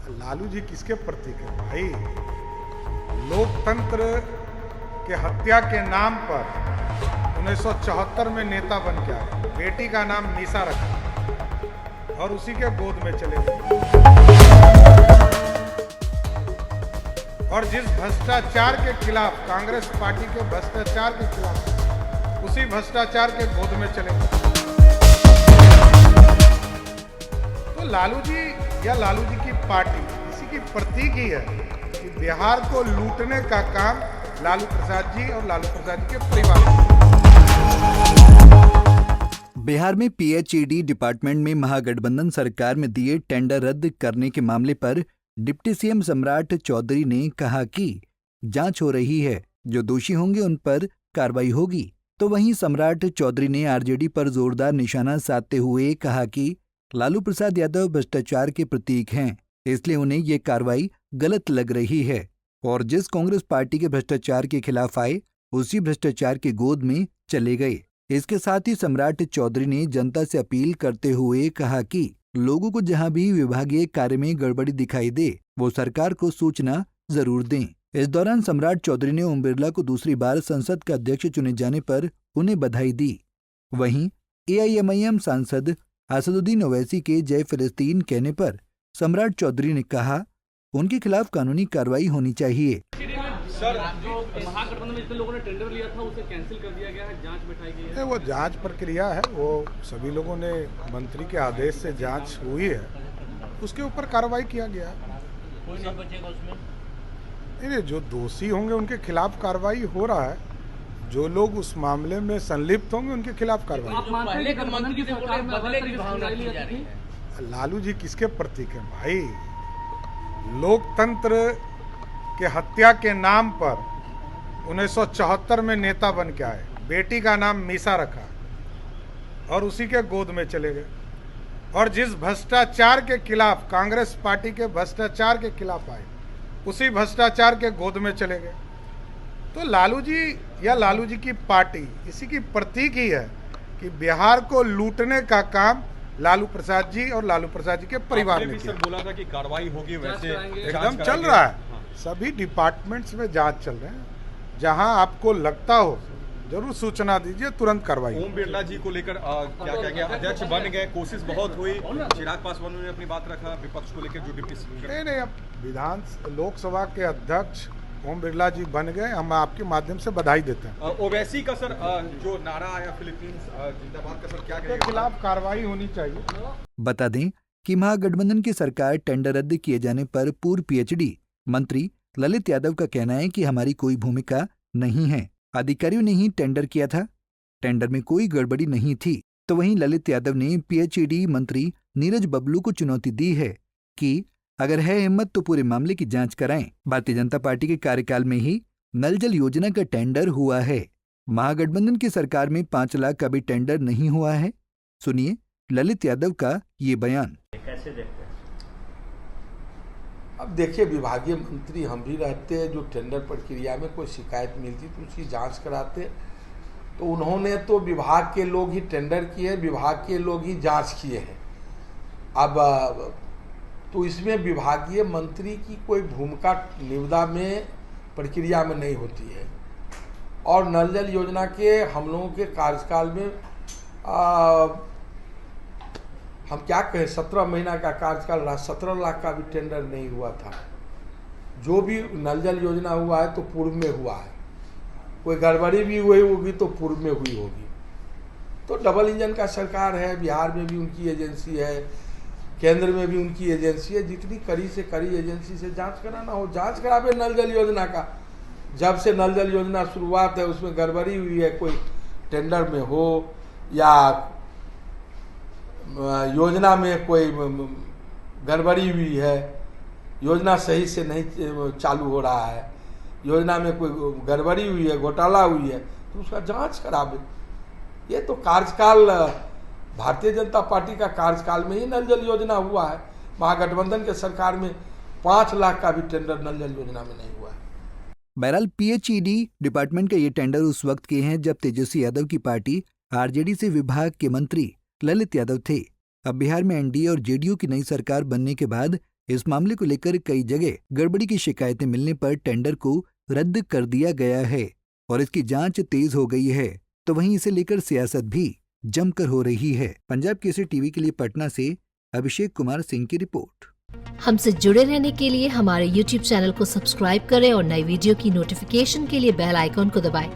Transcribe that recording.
लालू जी किसके प्रतीक है भाई? लोकतंत्र के हत्या के नाम पर 1974 में नेता बन के आए, बेटी का नाम मीसा रखा और उसी के गोद में चले गए। और जिस भ्रष्टाचार के खिलाफ, कांग्रेस पार्टी के भ्रष्टाचार के खिलाफ, उसी भ्रष्टाचार के गोद में चले गए। तो लालू जी या लालू जी की पार्टी इसी की प्रतीक ही है कि बिहार को लूटने का काम लालू प्रसाद जी और लालू प्रसाद जी के परिवार। बिहार में पीएचईडी डिपार्टमेंट में महागठबंधन सरकार में दिए टेंडर रद्द करने के मामले पर डिप्टी सीएम सम्राट चौधरी ने कहा कि जांच हो रही है, जो दोषी होंगे उन पर कार्रवाई होगी। तो वहीं सम्राट चौधरी ने आरजेडी पर जोरदार निशाना साधते हुए कहा कि लालू प्रसाद यादव भ्रष्टाचार के प्रतीक हैं, इसलिए उन्हें ये कार्रवाई गलत लग रही है और जिस कांग्रेस पार्टी के भ्रष्टाचार के खिलाफ आए उसी भ्रष्टाचार के गोद में चले गए। इसके साथ ही सम्राट चौधरी ने जनता से अपील करते हुए कहा कि लोगों को जहां भी विभागीय कार्य में गड़बड़ी दिखाई दे वो सरकार को सूचना जरूर दें। इस दौरान सम्राट चौधरी ने ओम बिरला को दूसरी बार संसद का अध्यक्ष चुने जाने पर उन्हें बधाई दी। वहीं एआईएमआईएम सांसद असदुद्दीन ओवैसी के जय फिलिस्तीन कहने पर सम्राट चौधरी ने कहा उनके खिलाफ कानूनी कार्रवाई होनी चाहिए। सर, जो महागठबंधन में जितने लोगों ने टेंडर लिया था उसे कैंसिल कर दिया गया है, जांच बैठाई गई है। वो जांच प्रक्रिया है, वो सभी लोगों ने मंत्री के आदेश से जांच हुई है, उसके ऊपर कार्रवाई किया गया है। कोई नहीं बचेगा उसमें? नहीं, जो दोषी होंगे उनके खिलाफ कार्रवाई हो रहा है, जो लोग उस मामले में संलिप्त होंगे उनके खिलाफ कार्रवाई। आप पहले के मंत्री थे, बोले बदले की भावना की जा रही है। लालू जी किसके प्रतीक है भाई? लोकतंत्र के हत्या के नाम पर 1974 में नेता बन के आए, बेटी का नाम मीसा रखा और उसी के गोद में चले गए। और जिस भ्रष्टाचार के खिलाफ, कांग्रेस पार्टी के भ्रष्टाचार के खिलाफ आए, उसी भ्रष्टाचार के गोद में चले गए। तो लालू जी या लालू जी की पार्टी इसी की प्रतीक ही है कि बिहार को लूटने का काम लालू प्रसाद जी और लालू प्रसाद जी के परिवार ने किया। बोला था कि कार्रवाई होगी, वैसे एकदम चल रहा है। सभी डिपार्टमेंट्स में जांच चल रहे हैं, जहां आपको लगता हो जरूर सूचना दीजिए, तुरंत कार्रवाई। ओम बिरला जी को लेकर क्या कहेंगे? अध्यक्ष बन गए, कोशिश बहुत हुई, चिराग पासवान ने अपनी बात रखा विपक्ष को लेकर, जो डिप्टी नहीं, अब लोकसभा के अध्यक्ष ओम बिरला जी बन गए, हम आपके माध्यम से बधाई देते हैं। ओवैसी का सर जो नारा आया फिलीपींस जिंदाबाद का, सर क्या के खिलाफ कार्रवाई होनी चाहिए। बता दें कि महागठबंधन की सरकार टेंडर रद्द किए जाने पर पूर्व पीएचडी मंत्री ललित यादव का कहना है कि हमारी कोई भूमिका नहीं है, अधिकारियों ने ही टेंडर किया था, टेंडर में कोई गड़बड़ी नहीं थी। तो वहीं ललित यादव ने पीएचडी मंत्री नीरज बबलू को चुनौती दी है कि अगर है हिम्मत तो पूरे मामले की जांच कराएं। भारतीय जनता पार्टी के कार्यकाल में ही नल जल योजना का टेंडर हुआ है, महागठबंधन की सरकार में 5 लाख का भी टेंडर नहीं हुआ है। सुनिए ललित यादव का ये बयान। कैसे देखते हैं? अब देखिए, विभागीय मंत्री हम भी रहते हैं, जो टेंडर प्रक्रिया में कोई शिकायत मिलती तो उसकी जांच कराते। तो उन्होंने तो विभाग के लोग ही टेंडर किए, विभाग के लोग ही जांच किए हैं। अब तो इसमें विभागीय मंत्री की कोई भूमिका निविदा में प्रक्रिया में नहीं होती है। और नल जल योजना के हम लोगों के कार्यकाल में हम क्या कहें, 17 महीना का कार्यकाल रहा, 17 लाख का भी टेंडर नहीं हुआ था। जो भी नल जल योजना हुआ है तो पूर्व में हुआ है, कोई गड़बड़ी भी हुई होगी तो पूर्व में हुई होगी। तो डबल इंजन का सरकार है, बिहार में भी उनकी एजेंसी है, केंद्र में भी उनकी एजेंसी है। जितनी कड़ी से कड़ी एजेंसी से जांच कराना हो जांच करावे नल जल योजना का। जब से नल जल योजना शुरुआत है उसमें गड़बड़ी हुई है, कोई टेंडर में हो या योजना में कोई गड़बड़ी हुई है, योजना सही से नहीं चालू हो रहा है, योजना में कोई गड़बड़ी हुई है, घोटाला हुई है, तो उसका जांच करावे। ये तो कार्यकाल भारतीय जनता पार्टी का कार्यकाल में ही नल जल योजना हुआ है। महागठबंधन के सरकार में 5 लाख का भी टेंडर नल जल योजना में नहीं हुआ है। बहरहाल पीएचईडी डिपार्टमेंट का ये टेंडर उस वक्त के हैं जब तेजस्वी यादव की पार्टी आरजेडी से विभाग के मंत्री ललित यादव थे। अब बिहार में एनडीए और जेडीयू की नई सरकार बनने के बाद इस मामले को लेकर कई जगह गड़बड़ी की शिकायतें मिलने पर टेंडर को रद्द कर दिया गया है और इसकी जांच तेज हो गई है, तो वहीं इसे लेकर सियासत भी जमकर हो रही है। पंजाब केसरी टीवी के लिए पटना से अभिषेक कुमार सिंह की रिपोर्ट। हमसे जुड़े रहने के लिए हमारे YouTube चैनल को सब्सक्राइब करें और नई वीडियो की नोटिफिकेशन के लिए बेल आइकॉन को दबाएं।